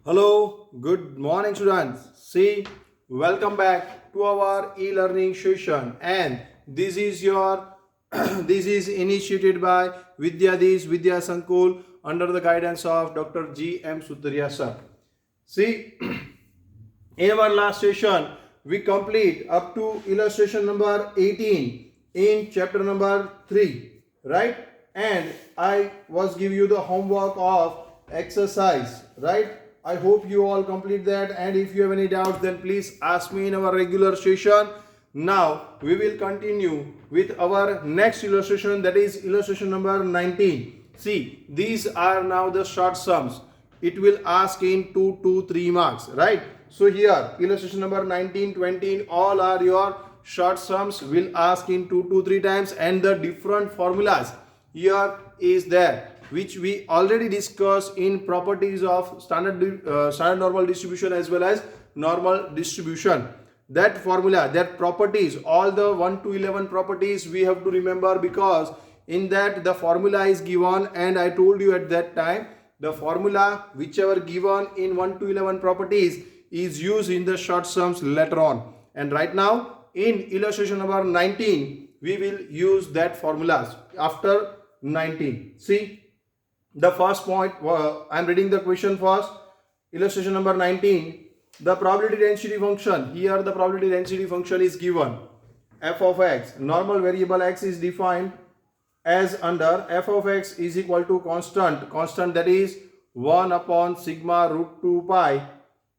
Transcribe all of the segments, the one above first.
Hello, good morning students. See, welcome back to our e-learning session and this is your this is initiated by Vidyadish Vidya Sankul under the guidance of Dr. G. M. Sutariya sir. See, in our last session, we complete up to illustration number 18 in chapter number 3, right? And I was give you the homework of exercise, right? I hope you all complete that, and if you have any doubts then please ask me in our regular session. Now we will continue with our next illustration, that is illustration number 19. See, these are now the short sums. It will ask in 2 to 3 marks, right? So here illustration number 19, 20 all are your short sums, will ask in 2 to 3 times, and the different formulas here is there which we already discussed in properties of standard normal distribution as well as normal distribution. That formula, that properties, all the 1 to 11 properties we have to remember, because in that the formula is given, and I told you at that time the formula whichever given in 1 to 11 properties is used in the short sums later on. And right now in illustration number 19 we will use that formulas after 19. See, the first point, I am reading the question first. Illustration number 19, the probability density function. Here the probability density function is given. F of x, normal variable x is defined as under f of x is equal to constant that is 1 upon sigma root 2 pi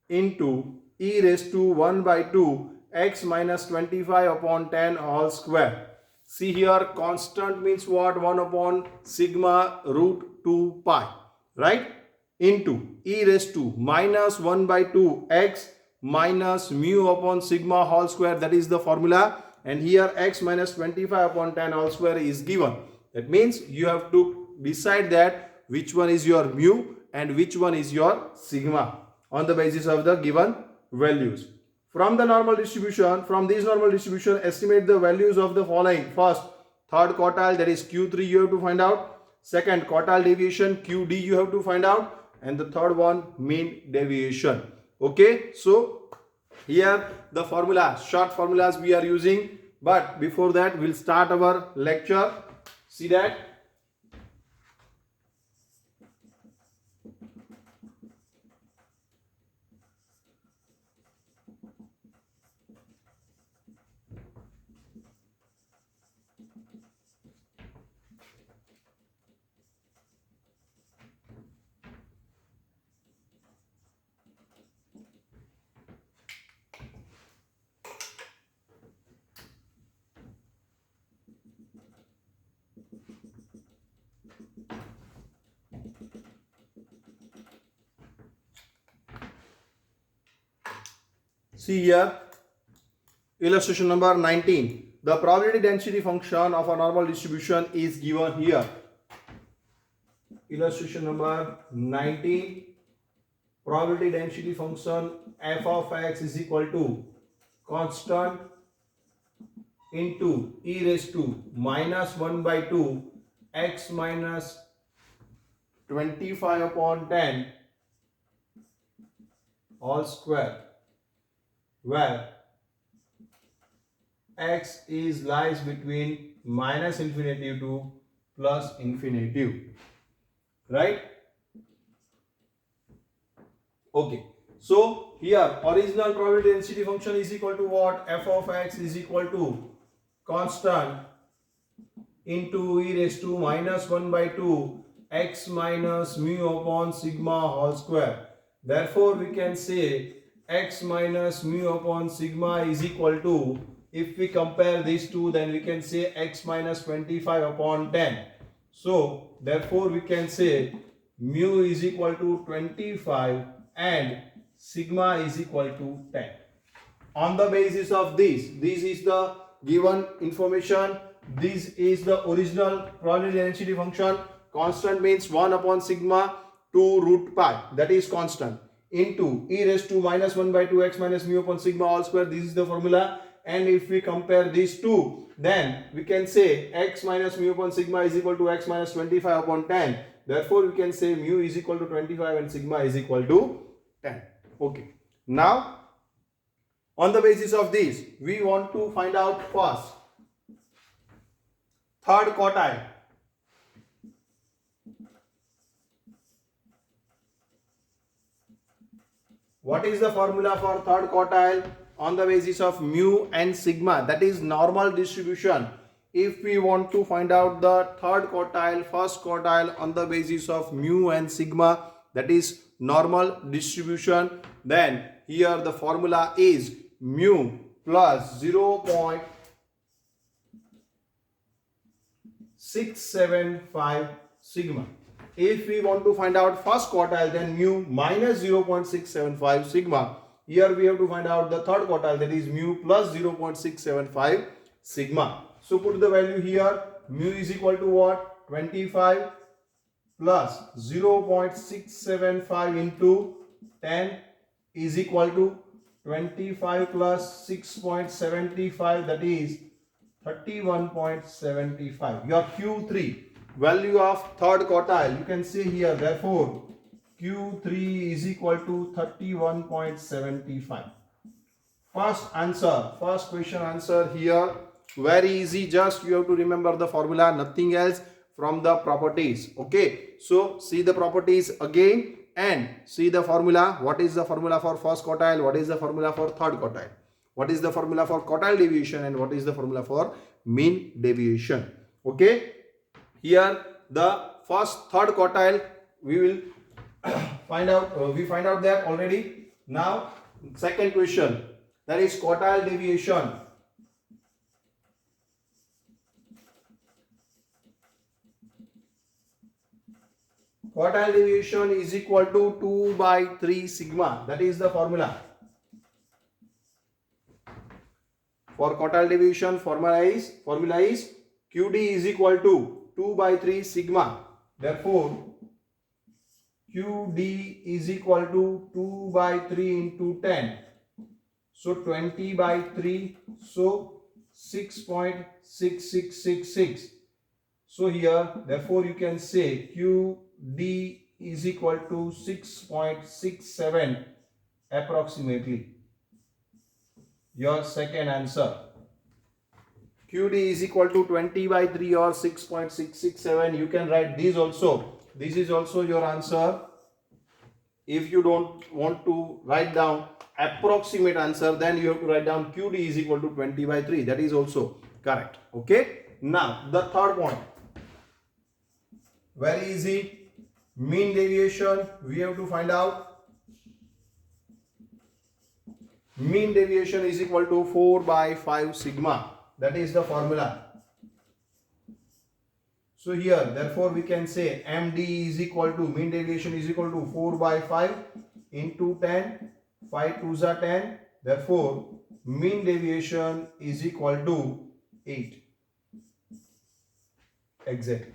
into e raised to 1 by 2 x minus 25 upon 10 whole square. See here, constant means what? 1 upon sigma root 2 pi, right? Into e raised to minus 1 by 2 x minus mu upon sigma whole square, that is the formula. And here x minus 25 upon 10 whole square is given. That means you have to decide that which one is your mu and which one is your sigma on the basis of the given values. From the normal distribution, from this normal distribution, estimate the values of the following. First, third quartile, that is Q3 you have to find out. Second, quartile deviation QD you have to find out. And the third one, mean deviation. Okay, so here the formula, short formulas we are using. But before that, we'll start our lecture. See that? See here, illustration number 19. The probability density function of a normal distribution is given here. Illustration number 19. Probability density function f of x is equal to constant into e raised to minus 1 by 2 x minus 25 upon 10 all square, where x is lies between minus infinity to plus infinity, right? Okay, so here original probability density function is equal to what? F of x is equal to constant into e raised to minus 1 by 2 x minus mu upon sigma whole square. Therefore we can say x minus mu upon sigma is equal to, if we compare these two, then we can say x minus 25 upon 10. So therefore we can say mu is equal to 25 and sigma is equal to 10. On the basis of this is the given information. This is the original probability density function. Constant means 1 upon sigma 2 root pi, that is constant, into e raised to minus 1 by 2 x minus mu upon sigma all square. This is the formula. And if we compare these two, then we can say x minus mu upon sigma is equal to x minus 25 upon 10. Therefore we can say mu is equal to 25 and sigma is equal to 10. Okay. Now, on the basis of this, we want to find out first third quartile. What is the formula for third quartile? On the basis of mu and sigma, that is normal distribution. If we want to find out the third quartile, first quartile on the basis of mu and sigma, that is normal distribution, then here the formula is mu plus 0.675 sigma. If we want to find out first quartile, then mu minus 0.675 sigma. Here we have to find out the third quartile, that is mu plus 0.675 sigma. So put the value here. Mu is equal to what? 25 plus 0.675 into 10 is equal to 25 plus 6.75, that is 31.75. Your Q3 value of third quartile, you can see here, therefore Q3 is equal to 31.75. First question answer here, very easy. Just you have to remember the formula, nothing else from the properties. Okay, so see the properties again and see the formula. What is the formula for first quartile? What is the formula for third quartile? What is the formula for quartile deviation? And what is the formula for mean deviation? Okay, here the first third quartile we will find out. We find out that already. Now second question, that is quartile deviation. Quartile deviation is equal to 2 by 3 sigma. That is the formula. For quartile deviation, formula is QD is equal to 2 by 3 sigma. Therefore, QD is equal to 2 by 3 into 10. So 20 by 3. So 6.6666. So here, therefore, you can say QD is equal to 6.67 approximately. Your second answer. QD is equal to 20 by 3 or 6.667. You can write these also. This is also your answer. If you don't want to write down approximate answer, then you have to write down QD is equal to 20 by 3. That is also correct. Okay. Now the third point. Very easy. Mean deviation. We have to find out. Mean deviation is equal to 4 by 5 sigma. That is the formula. So here, therefore, we can say MD is equal to, mean deviation is equal to 4 by 5 into 10. 5 2s are 10. Therefore, mean deviation is equal to 8. Exactly.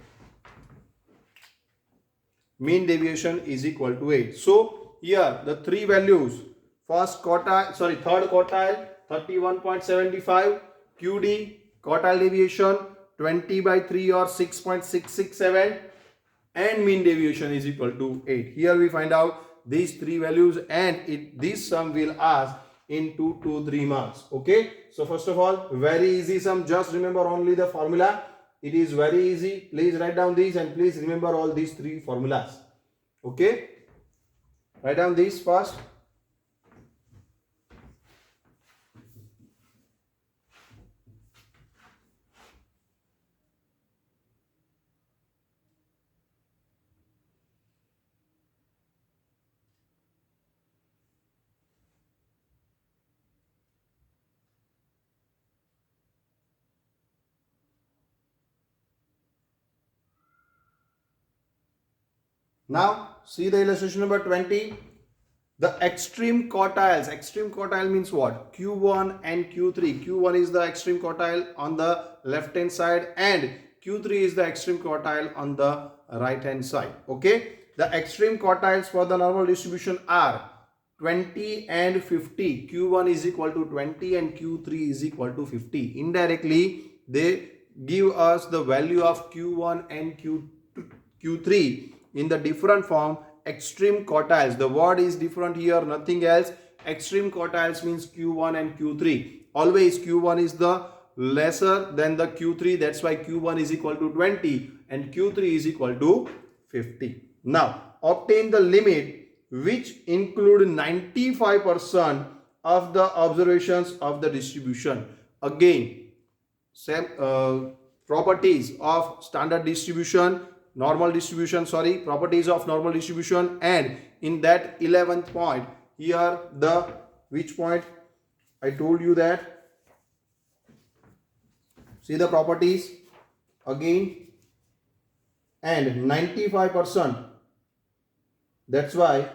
Mean deviation is equal to 8. So here the three values. Third quartile 31.75, QD quartile deviation 20 by 3 or 6.667, and mean deviation is equal to 8. Here we find out these three values, and this sum will ask in 2 to 3 marks. Okay, so first of all, very easy sum. Just remember only the formula. It is very easy. Please write down these and please remember all these three formulas. Okay, write down these first. Now see the illustration number 20. The extreme quartiles. Extreme quartile means what? Q1 and Q3. Q1 is the extreme quartile on the left hand side and Q3 is the extreme quartile on the right hand side. Okay. The extreme quartiles for the normal distribution are 20 and 50. Q1 is equal to 20 and Q3 is equal to 50. Indirectly, they give us the value of Q1 and Q3 in the different form extreme quartiles. The word is different here, nothing else. Extreme quartiles means Q1 and Q3. Always Q1 is the lesser than the Q3. That's why Q1 is equal to 20 and Q3 is equal to 50. Now, obtain the limit which include 95% of the observations of the distribution. Again, same properties of standard distribution, properties of normal distribution, and in that 11th point, here the which point I told you that, see the properties again, and 95%. That's why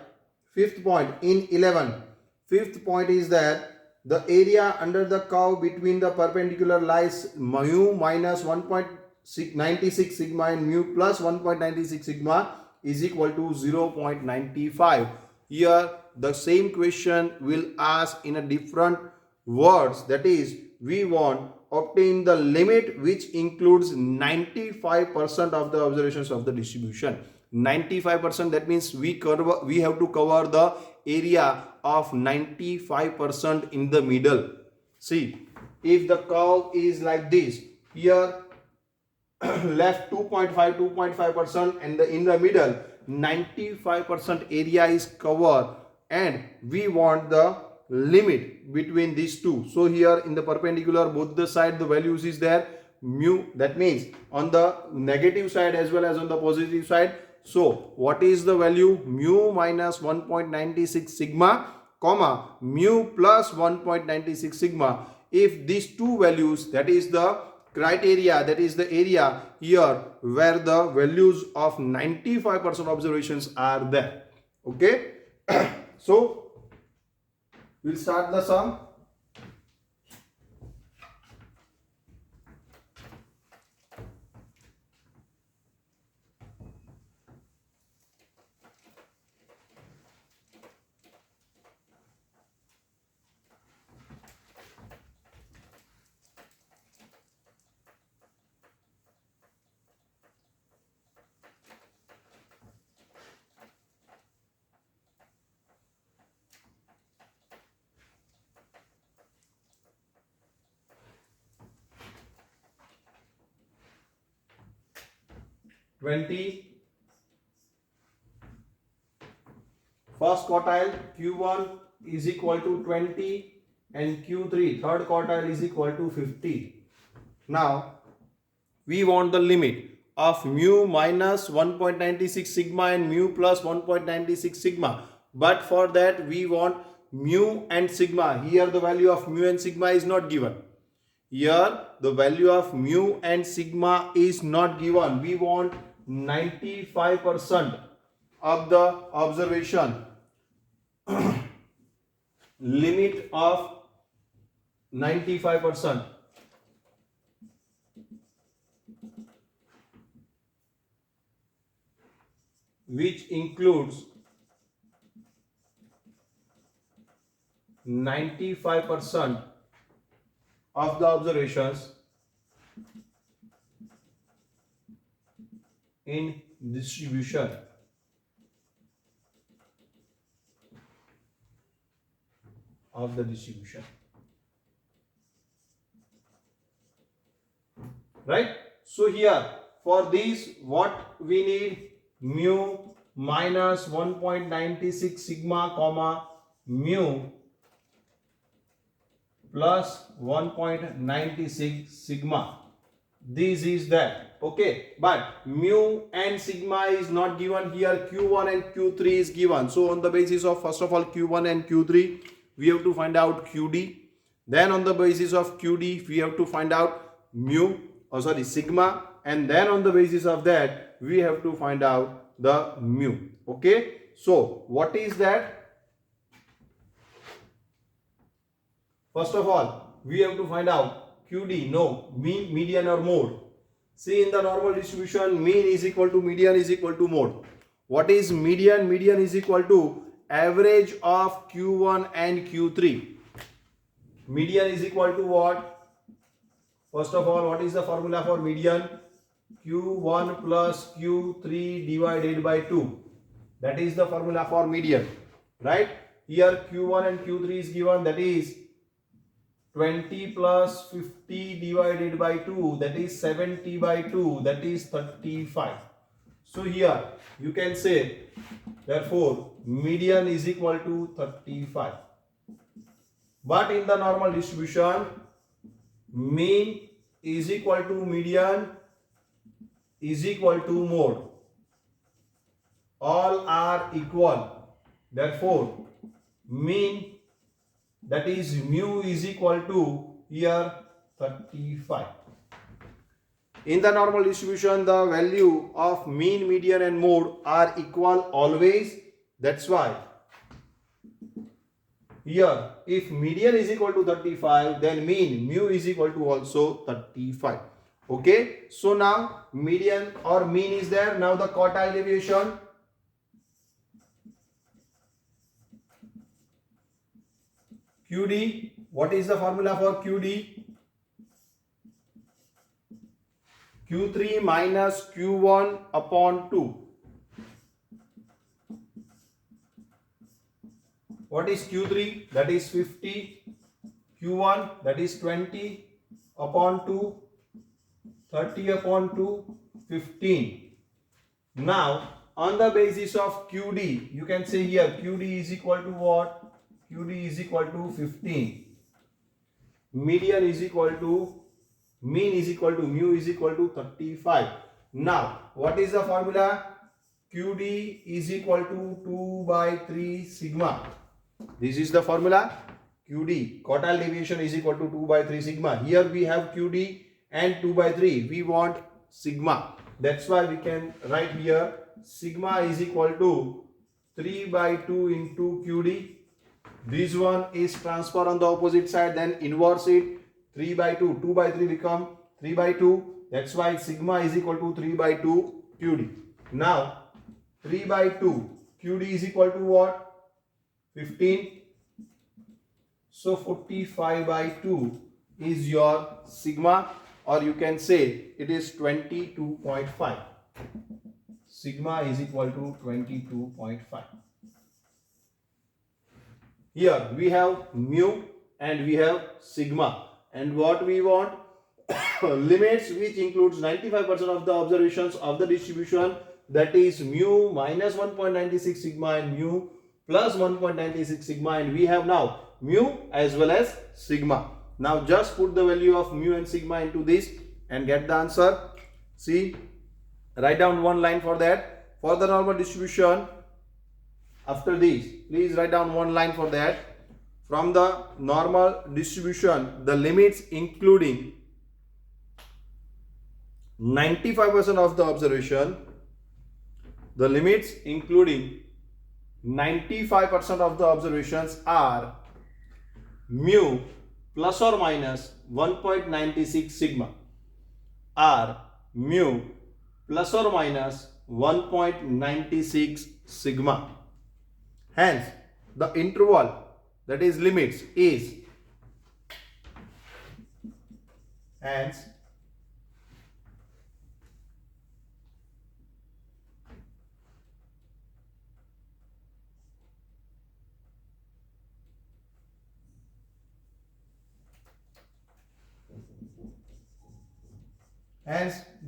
fifth point in 11, fifth point is that the area under the curve between the perpendicular lies mu minus 1.96 sigma and mu plus 1.96 sigma is equal to 0.95. Here the same question will ask in a different words, that is we want obtain the limit which includes 95% of the observations of the distribution. 95%, that means we have to cover the area of 95% in the middle. See, if the curve is like this, here left 2.5% and in the middle 95% area is covered, and we want the limit between these two. So here in the perpendicular both the side the values is there mu, that means on the negative side as well as on the positive side. So what is the value? Mu minus 1.96 sigma comma mu plus 1.96 sigma. If these two values, that is the criteria, that is the area here where the values of 95% observations are there. Okay. So we'll start the sum. First quartile Q1 is equal to 20 and Q3 third quartile is equal to 50. Now we want the limit of mu minus 1.96 sigma and mu plus 1.96 sigma, but for that we want mu and sigma. Here the value of mu and sigma is not given. Here the value of mu and sigma is not given. We want 95% of the observation. Limit of 95%. Which includes 95% of the observations in distribution. Of the distribution. Right? So here for these what we need? Mu minus 1.96 sigma comma mu plus 1.96 sigma. This is that. Okay, but mu and sigma is not given here. Q1 and Q3 is given. So on the basis of first of all Q1 and Q3 we have to find out QD. Then on the basis of QD we have to find out sigma, and then on the basis of that we have to find out the mu. Okay, so what is that? First of all we have to find out QD, no, mean, median or mode. See, in the normal distribution mean is equal to median is equal to mode. What is median? Median is equal to average of Q1 and Q3. Median is equal to what? First of all, what is the formula for median? Q1 plus Q3 divided by 2. That is the formula for median, right? Here Q1 and Q3 is given, that is 20 plus 50 divided by 2, that is 70 by 2, that is 35. So here you can say, therefore median is equal to 35. But in the normal distribution, mean is equal to median is equal to mode. All are equal. Therefore mean, that is mu, is equal to here 35. In the normal distribution, the value of mean, median and mode are equal always. That's why here if median is equal to 35, then mean mu is equal to also 35. Okay, so now median or mean is there. Now the quartile deviation. QD, what is the formula for QD? Q3 minus Q1 upon 2. What is Q3? That is 50. Q1, that is 20 upon 2. 30 upon 2, 15. Now, on the basis of QD, you can say here QD is equal to what? QD is equal to 15. Median is equal to, mean is equal to, mu is equal to 35. Now, what is the formula? QD is equal to 2 by 3 sigma. This is the formula. QD, quartile deviation, is equal to 2 by 3 sigma. Here we have QD and 2 by 3. We want sigma. That's why we can write here sigma is equal to 3 by 2 into QD. This one is transfer on the opposite side, then inverse it. 3 by 2. 2 by 3 become 3 by 2. That's why sigma is equal to 3 by 2 QD. Now 3 by 2 QD is equal to what? 15. So 45 by 2 is your sigma, or you can say it is 22.5. Sigma is equal to 22.5. Here we have mu and we have sigma, and what we want? Limits which includes 95% of the observations of the distribution, that is mu minus 1.96 sigma and mu plus 1.96 sigma, and we have now mu as well as sigma. Now just put the value of mu and sigma into this and get the answer. See, write down one line for that. For the normal distribution, after this, please write down one line for that. From the normal distribution, the limits including 95% of the observation, the limits including 95% of the observations are mu plus or minus 1.96 sigma, are mu plus or minus 1.96 sigma. Hence, the interval, that is limits, is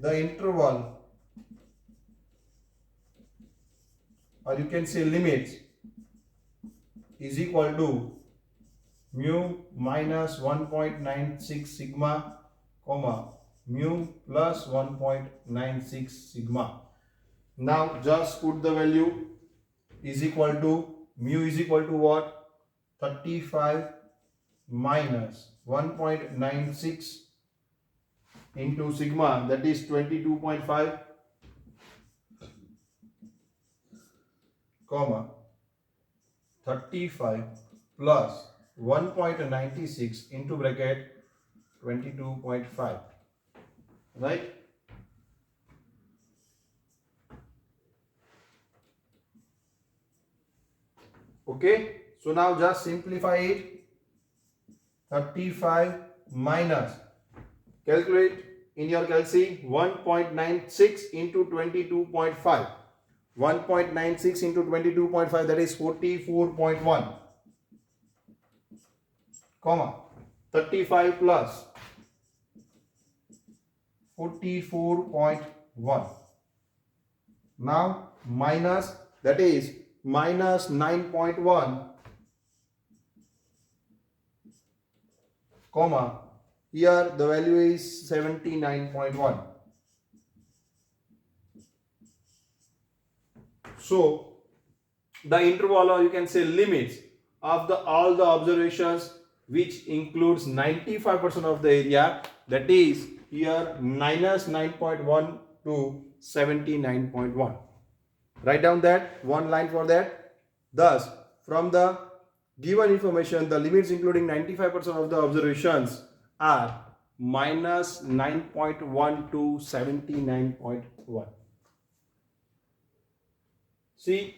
the interval, or you can say limits, is equal to mu minus 1.96 sigma, comma, mu plus 1.96 sigma. Now just put the value is equal to, mu is equal to what? 35 minus 1.96 into sigma, that is 22.5, comma, 35 plus 1.96 into bracket 22.5, right? Okay, so now just simplify it. 35 minus, calculate in your calci, 1.96 into 22.5. 1.96 into 22.5, that is 44.1, comma 35 plus 44.1. Now minus, that is minus 9.1, comma, here the value is 79.1. So the interval, or you can say limits, of the all the observations which includes 95% of the area, that is here minus 9.1 to 79.1. Write down that one line for that. Thus, from the given information, the limits including 95% of the observations are minus 9.1 to 79.1. See,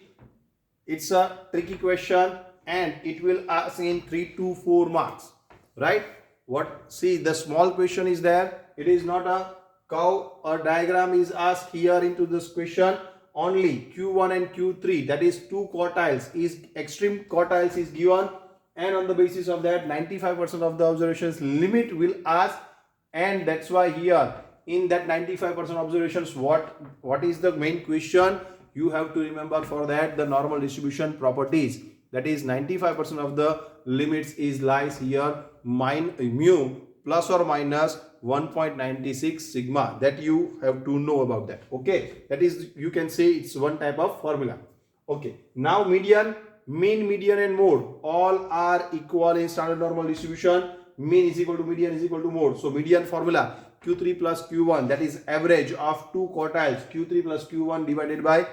it's a tricky question and it will ask in 3 to 4 marks, right? What, see, the small question is there. It is not a curve or diagram is asked here into this question. Only Q1 and Q3, that is 2 quartiles, is extreme quartiles is given, and on the basis of that 95% of the observations limit will ask, and that's why here in that 95% observations, what is the main question? You have to remember for that the normal distribution properties, that is 95% of the limits is lies here mu plus or minus 1.96 sigma, that you have to know about that. Okay, that is, you can say it's one type of formula. Okay, now median, mean, median and mode all are equal in standard normal distribution. Mean is equal to median is equal to mode. So median formula Q3 plus Q1, that is average of 2 quartiles, Q3 plus Q1 divided by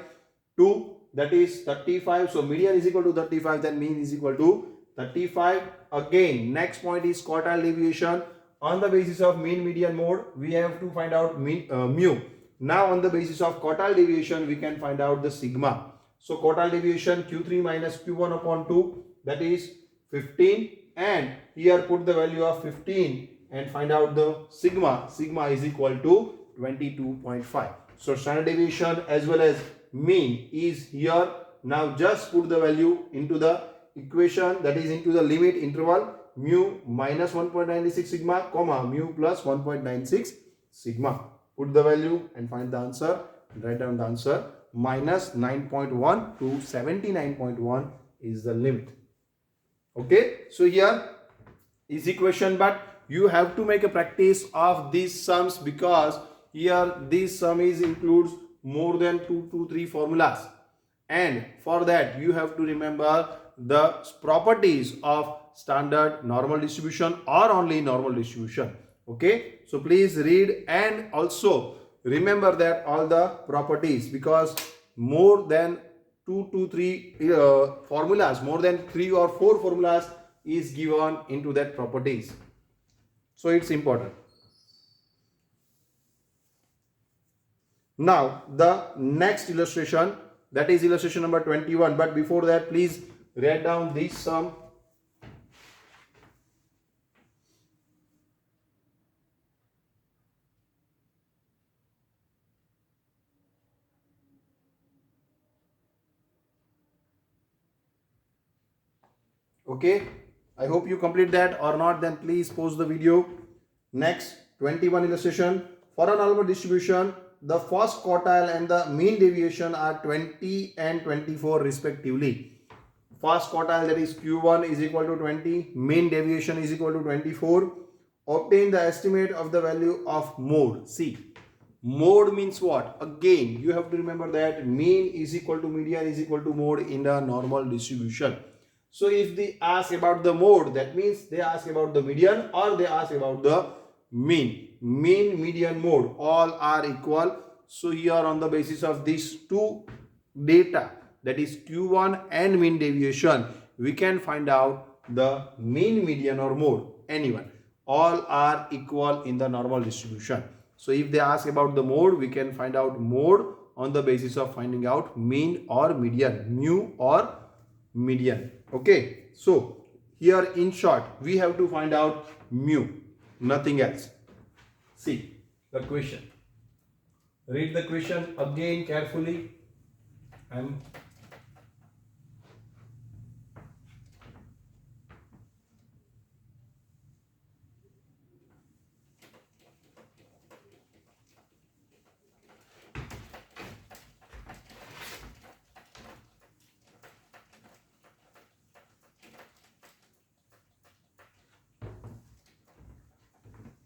2, that is 35. So median is equal to 35, then mean is equal to 35. Again, next point is quartile deviation. On the basis of mean, median, mode, we have to find out mu. Now on the basis of quartile deviation, we can find out the sigma. So quartile deviation Q3 minus Q1 upon 2, that is 15, and here put the value of 15 and find out the sigma. Sigma is equal to 22.5. So standard deviation as well as mean is here. Now just put the value into the equation, that is into the limit interval, mu minus 1.96 sigma, comma mu plus 1.96 sigma. Put the value and find the answer. Write down the answer. Minus 9.1 to 79.1 is the limit. Okay, so here is equation, but you have to make a practice of these sums, because here this sum is includes more than 2 to 3 formulas, and for that you have to remember the properties of standard normal distribution or only normal distribution. Okay, so please read and also remember that all the properties, because more than 2 to 3 formulas, more than 3 or 4 formulas is given into that properties, so it's important. Now the next illustration, that is illustration number 21, but before that please write down this sum. Okay, I hope you complete that, or not then please pause the video. Next 21 illustration. For a normal distribution, the first quartile and the mean deviation are 20 and 24 respectively. First quartile, that is Q1, is equal to 20, mean deviation is equal to 24. Obtain the estimate of the value of mode. See, mode means what? Again, you have to remember that mean is equal to median is equal to mode in the normal distribution. So if they ask about the mode, that means they ask about the median or they ask about the mean. Mean, median, mode all are equal. So here on the basis of these two data, that is Q1 and mean deviation, we can find out the mean, median or mode, anyone. All are equal in the normal distribution. So if they ask about the mode, we can find out mode on the basis of finding out mean or median, mu or median. Okay, so here in short we have to find out mu, nothing else. See the question, read the question again carefully. And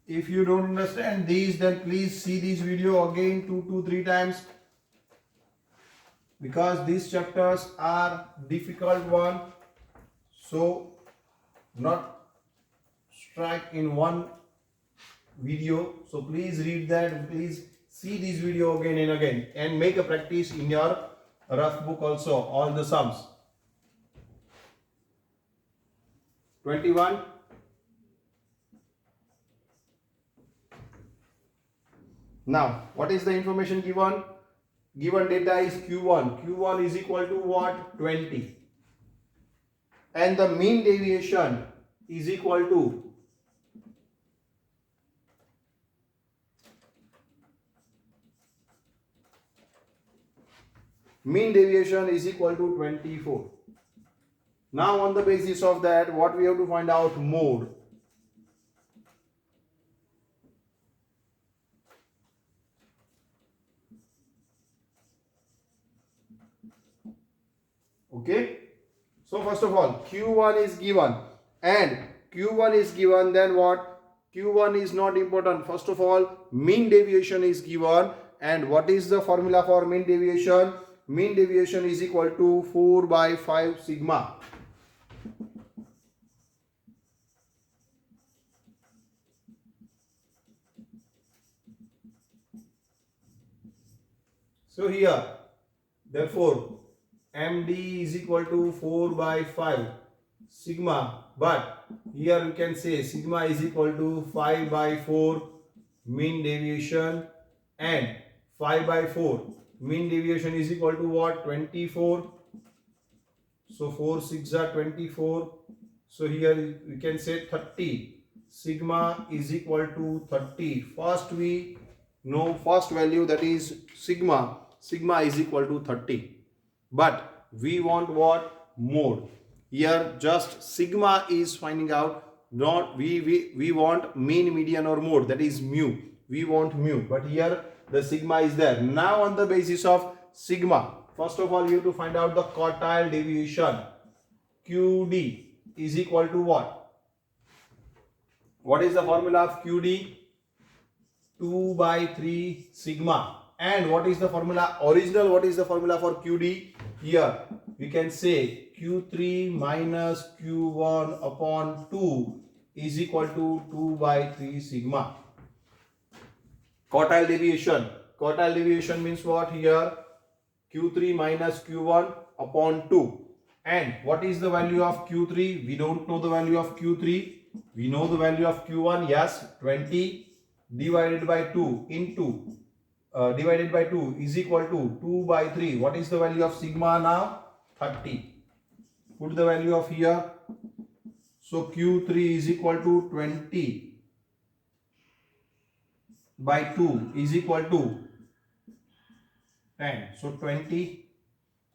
if you don't understand these, then please see this video again 2 to 3 times, because these chapters are difficult one. So not strike in one video. So please read that, please see this video again and again, and make a practice in your rough book also, all the sums. 21. Now, what is the information given? Given data is Q1. Q1 is equal to what? 20. And the mean deviation is equal to mean deviation is equal to 24. Now, on the basis of that, what we have to find out? Mode. Okay, so first of all, Q1 is given, and Q1 is given, then what? Q1 is not important. First of all, mean deviation is given, and what is the formula for mean deviation? Mean deviation is equal to 4 by 5 sigma. So here, therefore, MD is equal to 4 by 5 sigma, but here we can say sigma is equal to 5 by 4 mean deviation, and 5 by 4 mean deviation is equal to what? 24. So 4 6 are 24. So here we can say 30. Sigma is equal to 30. First we know first value, that is sigma. Sigma is equal to 30. But we want what? Mode. Here just sigma is finding out, not we want mean, median or mode, that is mu. We want mu, but here the sigma is there. Now on the basis of sigma, first of all you have to find out the quartile deviation. QD is equal to what? What is the formula of QD? 2 by 3 sigma. And what is the formula original? What is the formula for QD? Here we can say Q3 minus Q1 upon 2 is equal to 2 by 3 sigma. Quartile deviation. Quartile deviation means what? Here Q3 minus Q1 upon 2. And what is the value of Q3? We don't know the value of Q3. We know the value of Q1. Yes, 20 divided by 2 into divided by 2 is equal to 2 by 3. What is the value of sigma now? 30. Put the value of here. So Q3 is equal to 20 by 2 is equal to 10. So 20.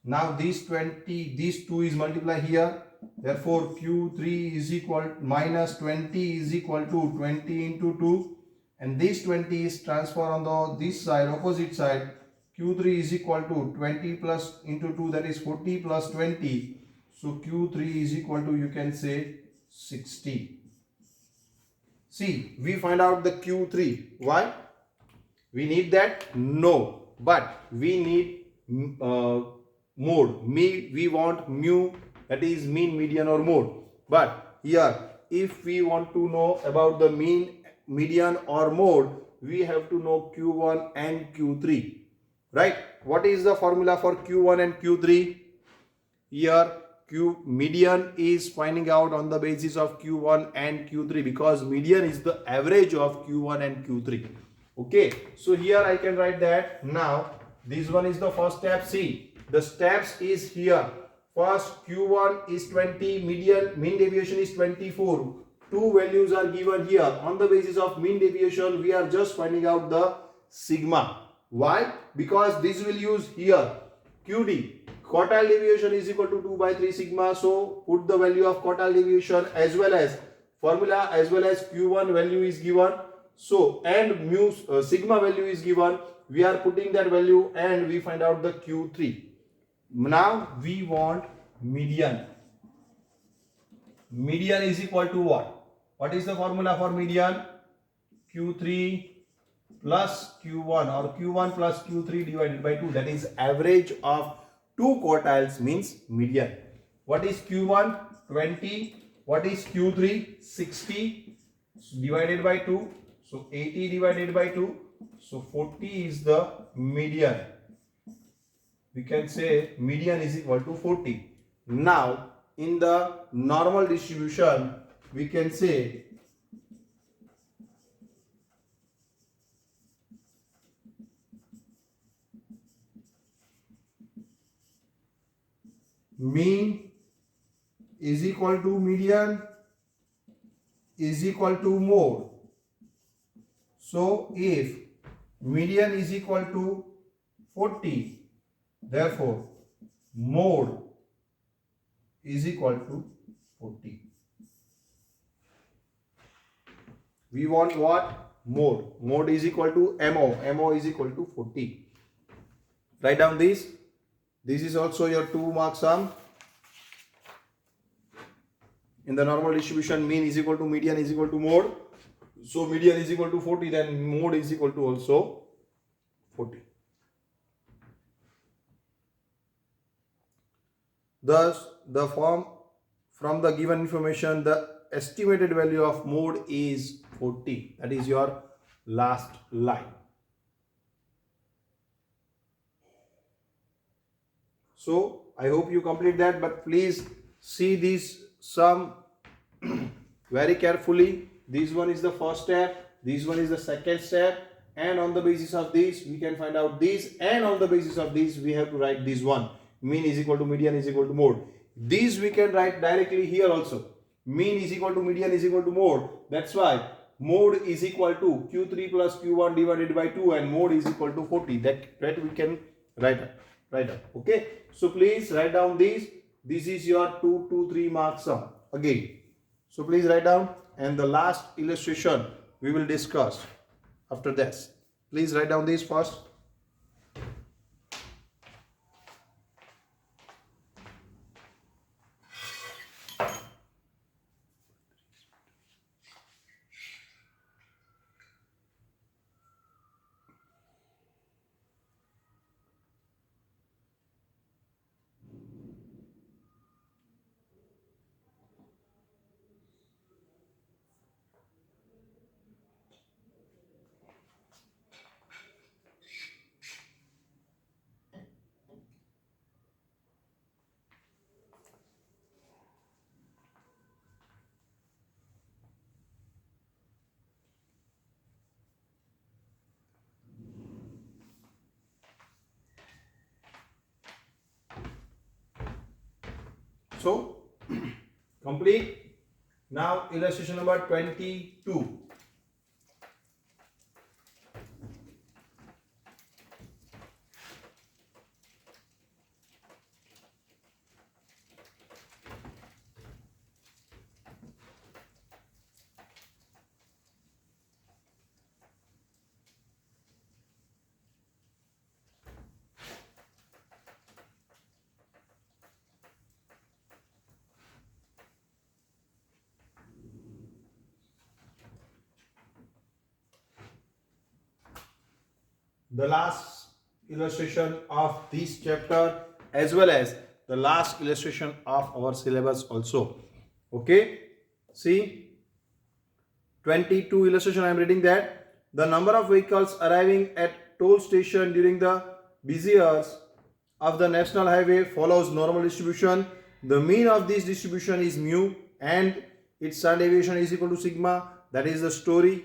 Now this 20, this 2 is multiplied here. Therefore Q3 is equal minus 20 is equal to 20 into 2. And this 20 is transferred on this side, opposite side. Q3 is equal to 20 plus into 2, that is 40 plus 20. So Q3 is equal to, you can say, 60. See, we find out the Q3. Why? We need that? No. But we need mode. We want mu, that is mean, median or mode. But here, if we want to know about the mean, median or mode, we have to know Q1 and Q3, right? What is the formula for Q1 and Q3? Here median is finding out on the basis of Q1 and Q3, because median is the average of Q1 and Q3. Okay, so here I can write that. Now this one is the first step. See, the steps is here. First, Q1 is 20, mean deviation is 24. Two values are given here. On the basis of mean deviation, we are just finding out the sigma. Why? Because this will use here QD. Quartile deviation is equal to 2 by 3 sigma. So put the value of quartile deviation as well as formula as well as Q1 value is given. So and mu sigma value is given. We are putting that value and we find out the Q3. Now we want median. Median is equal to what? What is the formula for median? Q3 plus Q1 or Q1 plus Q3 divided by 2. That is average of two quartiles means median. What is Q1? 20. What is Q3? 60 divided by 2. So 80 divided by 2. So 40 is the median. We can say median is equal to 40. Now in the normal distribution we can say mean is equal to median is equal to mode. So if median is equal to 40, therefore mode is equal to 40. We want what? Mode. Mode is equal to MO. MO is equal to 40. Write down this. This is also your 2 mark sum. In the normal distribution, mean is equal to median is equal to mode. So median is equal to 40, then mode is equal to also 40. Thus, the form from the given information, the estimated value of mode is 40. That is your last line. So I hope you complete that, but please see this sum very carefully. This one is the first step, this one is the second step, and on the basis of this we can find out this, and on the basis of this we have to write this one. Mean is equal to median is equal to mode. This we can write directly here also. Mean is equal to median is equal to mode. That's why mode is equal to Q3 plus Q1 divided by 2 and mode is equal to 40. That we can write up. Okay. So please write down this. This is your 2 to 3 mark sum again. So please write down, and the last illustration we will discuss after this. Please write down this first. So complete. Now illustration number 22. The last illustration of this chapter as well as the last illustration of our syllabus also. Okay, see 22 illustration. I am reading that the number of vehicles arriving at toll station during the busy hours of the national highway follows normal distribution. The mean of this distribution is mu and its standard deviation is equal to sigma. That is the story.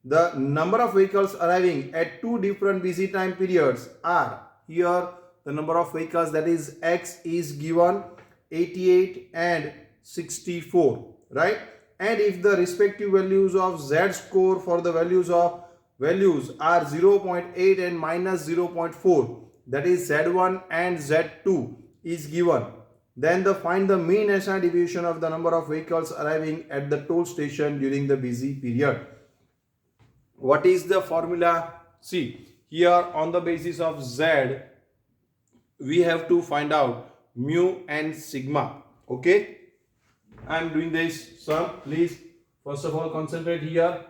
The number of vehicles arriving at two different busy time periods are here. The number of vehicles, that is X, is given 88 and 64, right? And if the respective values of Z score for the values are 0.8 and minus 0.4, that is Z1 and Z2 is given. Then find the mean and standard deviation of the number of vehicles arriving at the toll station during the busy period. What is the formula? See, here on the basis of Z, we have to find out mu and sigma. Okay, I am doing this. So please first of all concentrate here.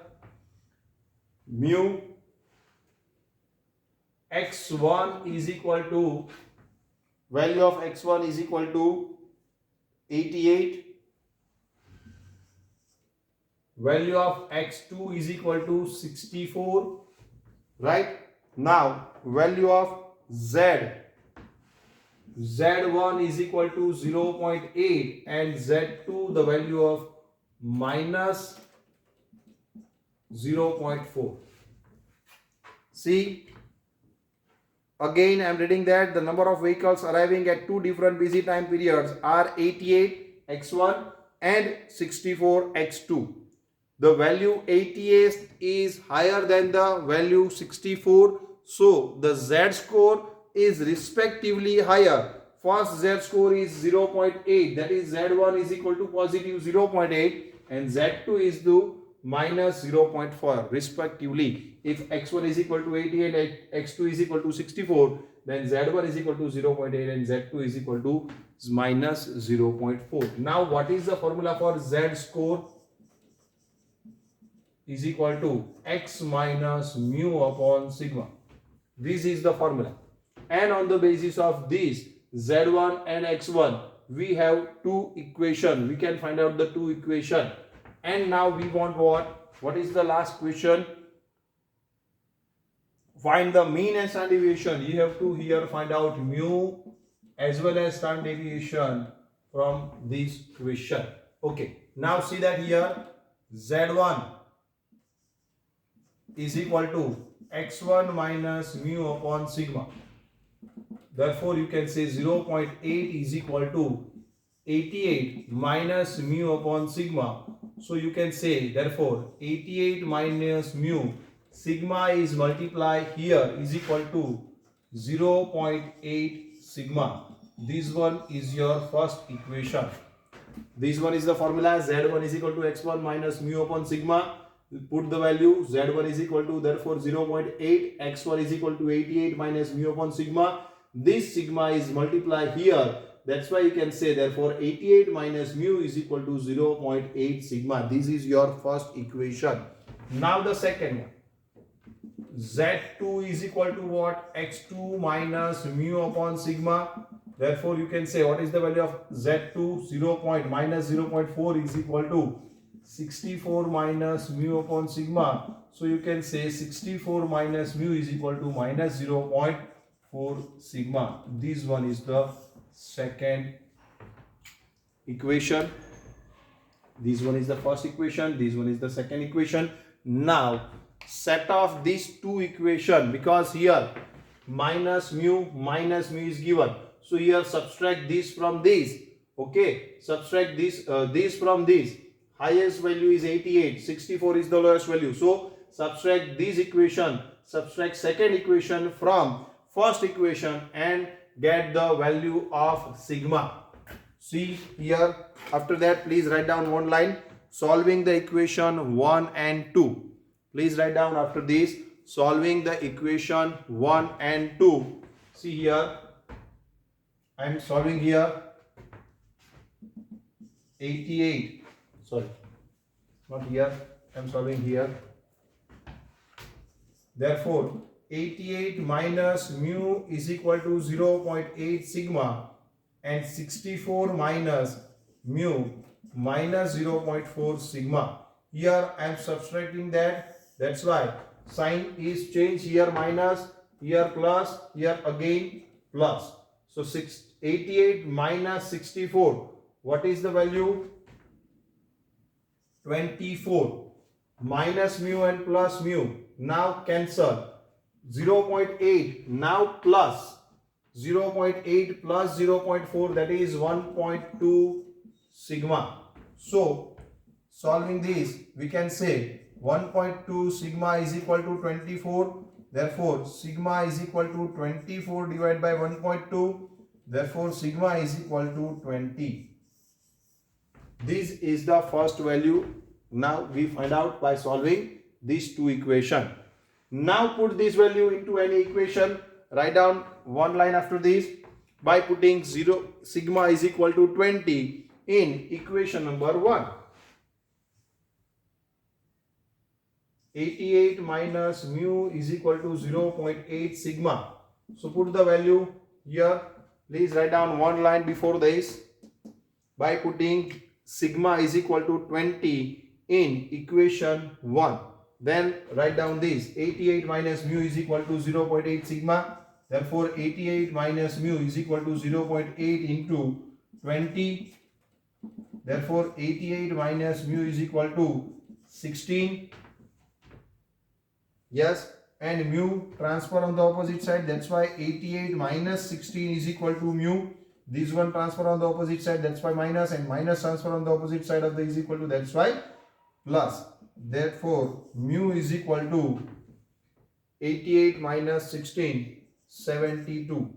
Mu x1 is equal to, value of x1 is equal to 88. Value of x2 is equal to 64. Right? Now value of Z1 is equal to 0.8 and Z2 the value of minus 0.4. See, again I am reading that the number of vehicles arriving at two different busy time periods are 88 x1 and 64 x2. The value 88 is higher than the value 64, so the Z score is respectively higher. First Z score is 0.8, that is Z1 is equal to positive 0.8 and Z2 is to minus 0.4 respectively. If x1 is equal to 88 and x2 is equal to 64, then Z1 is equal to 0.8 and Z2 is equal to minus 0.4. Now what is the formula for Z score? Is equal to x minus mu upon sigma. This is the formula. And on the basis of this Z1 and x1, we have two equations. We can find out the two equations. And now we want what? What is the last question? Find the mean and standard deviation. You have to here find out mu as well as standard deviation from this question. Okay. Now see that here Z1 is equal to x1 minus mu upon sigma. Therefore, you can say 0.8 is equal to 88 minus mu upon sigma. So you can say therefore 88 minus mu, sigma is multiplied here is equal to 0.8 sigma. This one is your first equation. This one is the formula. Z1 is equal to x1 minus mu upon sigma. Put the value. Z1 is equal to therefore 0.8. X1 is equal to 88 minus mu upon sigma. This sigma is multiplied here. That's why you can say therefore 88 minus mu is equal to 0.8 sigma. This is your first equation. Now the second one. Z2 is equal to what? X2 minus mu upon sigma. Therefore you can say what is the value of Z2? Minus 0.4 is equal to 64 minus mu upon sigma. So you can say 64 minus mu is equal to minus 0.4 sigma. This one is the second equation. This one is the first equation. This one is the second equation. Now set off these two equations because here minus mu is given. So here subtract this from this. Okay, subtract this from this. Highest value is 88. 64 is the lowest value. So subtract this equation. Subtract second equation from first equation and get the value of sigma. See here. After that, please write down one line. Solving the equation 1 and 2. Please write down after this. Solving the equation 1 and 2. See here. I am solving here 88. Sorry. Not here. I am solving here. Therefore, 88 minus mu is equal to 0.8 sigma and 64 minus mu minus 0.4 sigma. Here I am subtracting that. That's why sign is changed. Here minus, here plus, here again plus. So 88 minus 64. What is the value? 24. Minus mu and plus mu. Now cancel. 0.8 now plus 0.8 plus 0.4, that is 1.2 sigma. So solving this, we can say 1.2 sigma is equal to 24 Therefore, sigma is equal to 24 divided by 1.2. Therefore, sigma is equal to 20. This is the first value. Now we find out by solving these two equations. Now put this value into any equation. Write down one line after this by putting sigma is equal to 20 in equation number 1. 88 minus mu is equal to 0.8 sigma. So put the value here. Please write down one line before this by putting sigma is equal to 20 in equation 1. Then write down this 88 minus mu is equal to 0.8 sigma. Therefore 88 minus mu is equal to 0.8 into 20. Therefore 88 minus mu is equal to 16. Yes, and mu transfer on the opposite side. That's why 88 minus 16 is equal to mu. This one transfer on the opposite side. That's why minus, and minus transfer on the opposite side of the is equal to. That's why plus. Therefore, mu is equal to 88 minus 16, 72.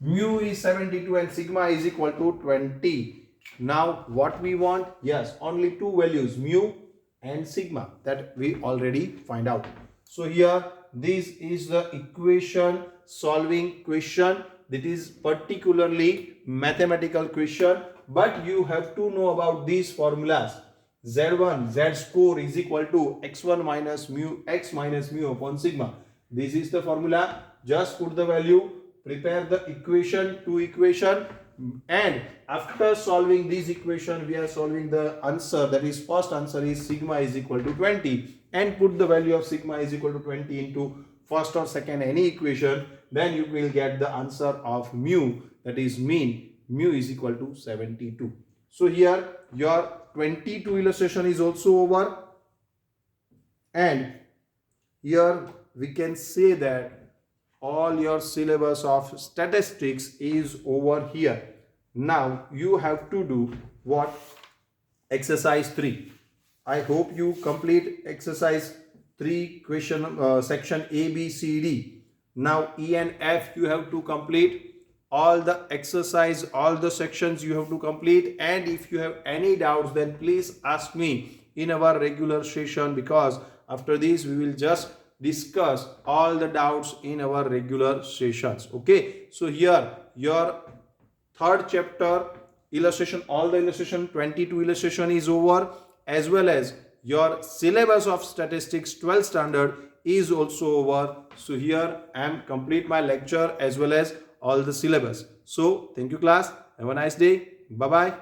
Mu is 72 and sigma is equal to 20. Now, what we want? Yes, only two values, mu and sigma, that we already find out. So here this is the equation solving question. That is particularly mathematical question, but you have to know about these formulas. Z1 z score is equal to x1 minus mu x minus mu upon sigma. This is the formula. Just put the value, prepare the equation, two equation, and after solving this equation we are solving the answer. That is, first answer is sigma is equal to 20, and put the value of sigma is equal to 20 into first or second any equation. Then you will get the answer of mu, that is mean. Mu is equal to 72. So here your 22 illustration is also over, and here we can say that all your syllabus of statistics is over here. Now you have to do what? Exercise 3. I hope you complete exercise 3 question section A, B, C, D. Now E and F you have to complete. All the exercise, all the sections you have to complete, and if you have any doubts then please ask me in our regular session, because after this we will just discuss all the doubts in our regular sessions. Okay, so here your third chapter illustration, all the illustration 22 illustration is over, as well as your syllabus of statistics 12th standard is also over. So here I am complete my lecture as well as all the syllabus. So thank you class, have a nice day, bye bye.